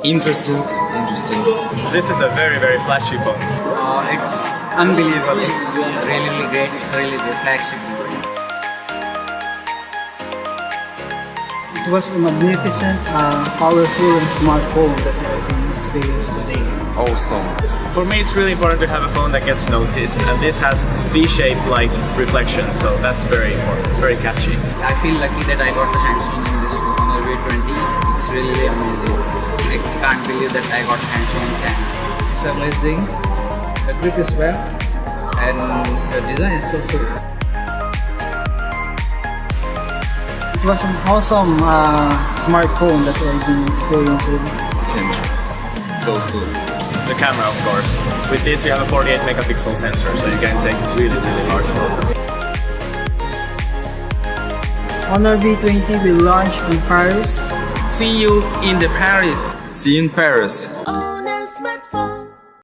Interesting. This is a very, very flashy phone. It's unbelievable. It's really great. It's really the flagship. It was a magnificent, powerful and smartphone that I've been experienced today. Awesome. For me, it's really important to have a phone that gets noticed, and this has V-shaped like reflection, so that's very important. It's very catchy. I feel lucky that I got the hands on in this phone on the V20. It's really amazing. I can't believe that I got hands on in China. It's amazing. The grip is well, and the design is so cool. It was an awesome smartphone that I've been experiencing. So cool. The camera, of course. With this, you have a 48 megapixel sensor, so you can take really, really large photos. Honor V20 will launch in Paris. See you in Paris. On a smartphone.